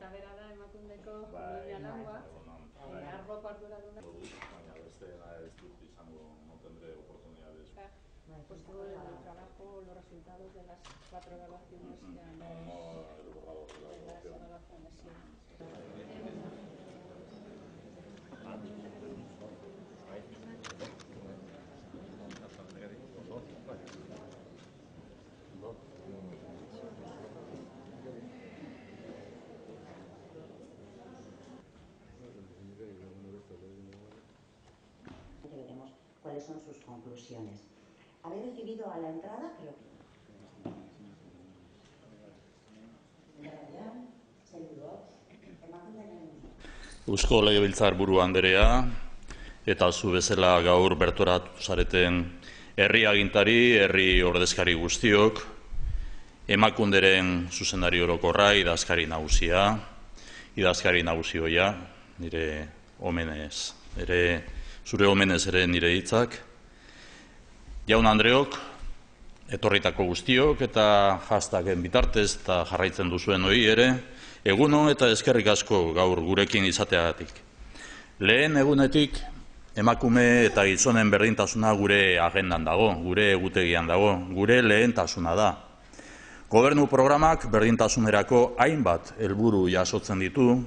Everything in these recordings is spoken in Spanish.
Eta bera da emakundeko Juliana Langua, arropa arduraduna. Baina bestela ez dut izango, no tendré oportunidades. Pues todo el trabajo, los resultados de las 4 evaluaciones que han... No, el borrador de las evaluaciones, sí. Veremos cuáles son sus conclusiones. Habéis recibido a la entrada, creo que... Eusko Legebiltzarburu Anderea, eta zu bezala gaur bertoratu zareten herri agintari, herri ordezkari guztiok, emakunderen zuzendari orokorra, idazkari nagusia, nire omenez, zure omenez ere nire hitzak, jaun Andreok, etorritako guztiok eta hashtagen bitartez eta jarraitzen duzuen hori ere, egunon eta eskerrik asko gaur gurekin izateagatik. Lehen egunetik emakume eta gizonen berdintasuna gure agendan dago, gure egutegian dago, gure lehentasuna da. Gobernu programak berdintasunerako hainbat helburu jasotzen ditu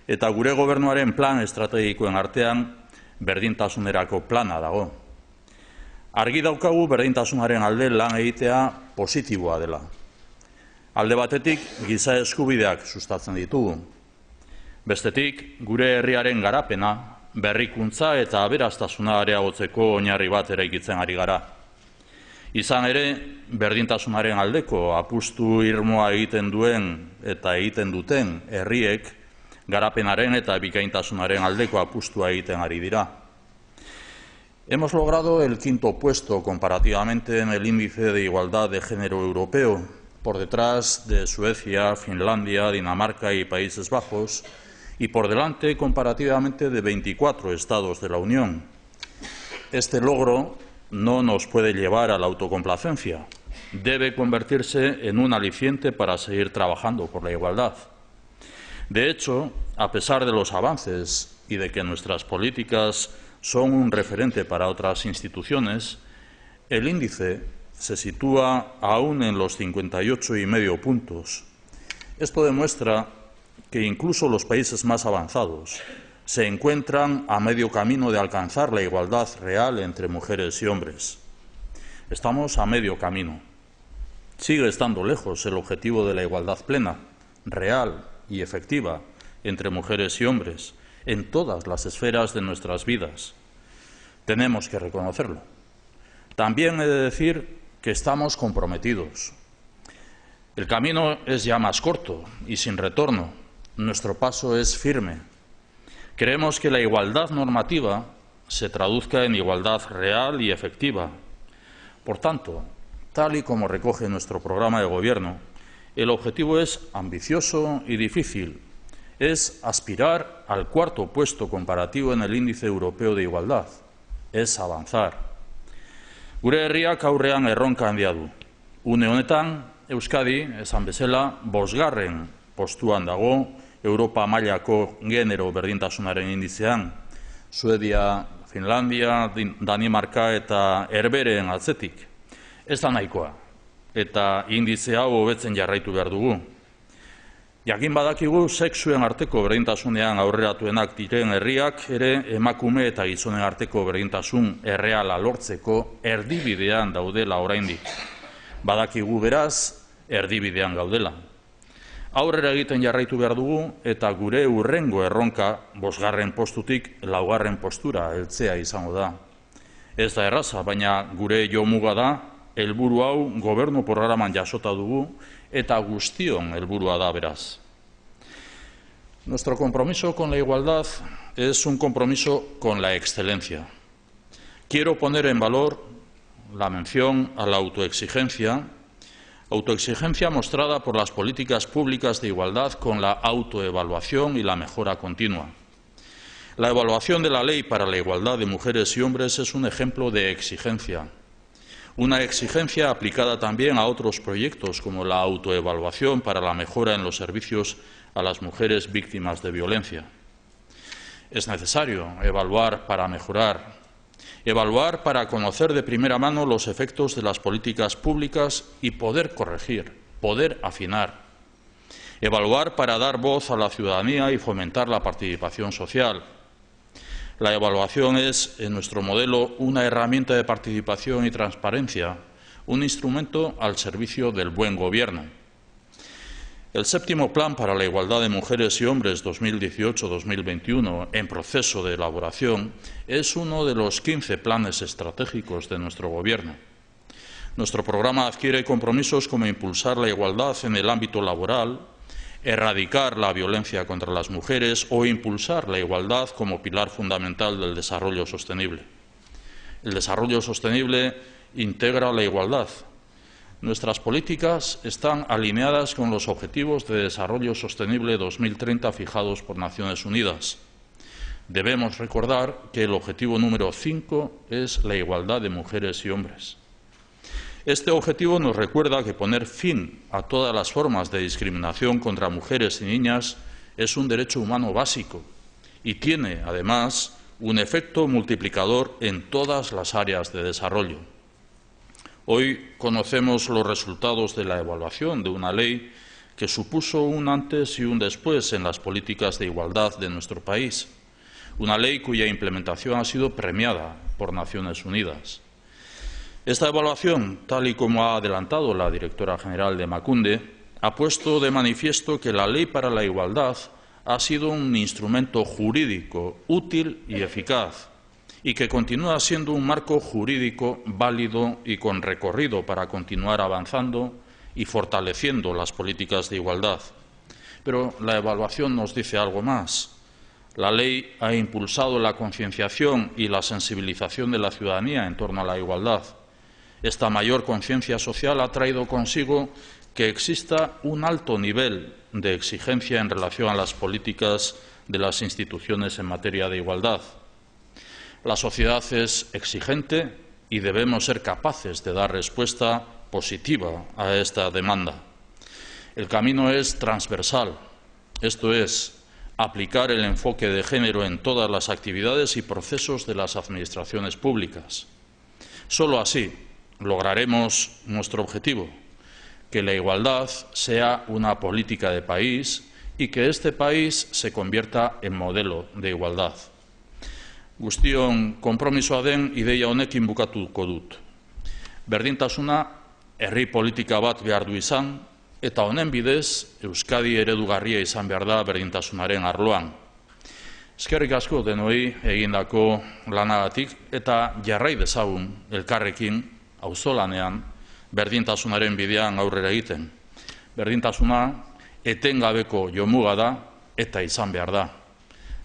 eta gure gobernuaren plan estrategikoen artean berdintasunerako plana dago. Argi daukagu berdintasunaren alde lan egitea positiboa dela. Alde batetik, giza eskubideak sustatzen ditugu. Bestetik, gure herriaren garapena, berrikuntza eta aberastasuna areagotzeko oinarri bat eraikitzen ari gara. Izan ere, berdintasunaren aldeko apustu irmoa egiten duen eta egiten duten herriek, garapenaren eta bikaintasunaren aldeko apustua egiten ari dira. Hemos logrado el 5º puesto comparativamente en el índice de igualdad de género europeo, por detrás de Suecia, Finlandia, Dinamarca y Países Bajos, y por delante comparativamente de 24 estados de la Unión. Este logro no nos puede llevar a la autocomplacencia. Debe convertirse en un aliciente para seguir trabajando por la igualdad. De hecho, a pesar de los avances y de que nuestras políticas son un referente para otras instituciones, el índice se sitúa aún en los 58,5 puntos. Esto demuestra que incluso los países más avanzados se encuentran a medio camino de alcanzar la igualdad real entre mujeres y hombres. Estamos a medio camino. Sigue estando lejos el objetivo de la igualdad plena, real y efectiva entre mujeres y hombres en todas las esferas de nuestras vidas. Tenemos que reconocerlo. También he de decir que estamos comprometidos. El camino es ya más corto y sin retorno. Nuestro paso es firme. Queremos que la igualdad normativa se traduzca en igualdad real y efectiva. Por tanto, tal y como recoge nuestro programa de gobierno, el objetivo es ambicioso y difícil. Es aspirar al 4º puesto comparativo en el índice europeo de igualdad. Es avanzar. Gure herriak aurrean erronka handia du. Une honetan, Euskadi, esan bezala, 5. postuan dago Europa mailako genero berdintasunaren indizean. Suedia, Finlandia, Danimarka eta Herberen atzetik. Ez da nahikoa, eta indize hau hobetzen jarraitu behar dugu. Jakin badakigu, sexuen arteko berdintasunean aurreratuenak diren herriak ere emakume eta gizonen arteko berdintasun erreala lortzeko erdibidean daudela oraindik. Badakigu beraz, erdibidean gaudela. Aurrera egiten jarraitu behar dugu eta gure hurrengo erronka 5. postutik 4. postura heltzea izango da. Ez da erraza, baina gure jomuga da, helburu hau gobernu programan jasota dugu eta guztion helburua da beraz. Nuestro compromiso con la igualdad es un compromiso con la excelencia. Quiero poner en valor la mención a la autoexigencia mostrada por las políticas públicas de igualdad con la autoevaluación y la mejora continua. La evaluación de la Ley para la Igualdad de Mujeres y Hombres es un ejemplo de exigencia. Una exigencia aplicada también a otros proyectos como la autoevaluación para la mejora en los servicios a las mujeres víctimas de violencia. Es necesario evaluar para mejorar, evaluar para conocer de primera mano los efectos de las políticas públicas y poder corregir, poder afinar. Evaluar para dar voz a la ciudadanía y fomentar la participación social. La evaluación es, en nuestro modelo, una herramienta de participación y transparencia, un instrumento al servicio del buen gobierno. El séptimo Plan para la Igualdad de Mujeres y Hombres 2018-2021, en proceso de elaboración, es uno de los 15 planes estratégicos de nuestro Gobierno. Nuestro programa adquiere compromisos como impulsar la igualdad en el ámbito laboral, erradicar la violencia contra las mujeres o impulsar la igualdad como pilar fundamental del desarrollo sostenible. El desarrollo sostenible integra la igualdad. Nuestras políticas están alineadas con los Objetivos de Desarrollo Sostenible 2030 fijados por Naciones Unidas. Debemos recordar que el objetivo número 5 es la igualdad de mujeres y hombres. Este objetivo nos recuerda que poner fin a todas las formas de discriminación contra mujeres y niñas es un derecho humano básico y tiene, además, un efecto multiplicador en todas las áreas de desarrollo. Hoy conocemos los resultados de la evaluación de una ley que supuso un antes y un después en las políticas de igualdad de nuestro país, una ley cuya implementación ha sido premiada por Naciones Unidas. Esta evaluación, tal y como ha adelantado la directora general de Emakunde, ha puesto de manifiesto que la Ley para la Igualdad ha sido un instrumento jurídico útil y eficaz y que continúa siendo un marco jurídico válido y con recorrido para continuar avanzando y fortaleciendo las políticas de igualdad. Pero la evaluación nos dice algo más. La ley ha impulsado la concienciación y la sensibilización de la ciudadanía en torno a la igualdad. Esta mayor conciencia social ha traído consigo que exista un alto nivel de exigencia en relación a las políticas de las instituciones en materia de igualdad. La sociedad es exigente y debemos ser capaces de dar respuesta positiva a esta demanda. El camino es transversal, esto es, aplicar el enfoque de género en todas las actividades y procesos de las administraciones públicas. Solo así lograremos nuestro objetivo, que la igualdad sea una política de país y que este país se convierta en modelo de igualdad. Guztion konpromisoa den ideia honekin bukatuko dut. Berdintasuna herri politika bat behar du izan, eta honen bidez Euskadi eredugarria izan behar da berdintasunaren arloan. Eskerrik asko denoi egindako lanagatik eta jarrai dezagun elkarrekin auzolanean berdintasunaren bidean aurrera egiten. Berdintasuna etengabeko jomuga da eta izan behar da.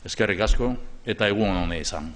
Eskerrik asko eta egun ona izan.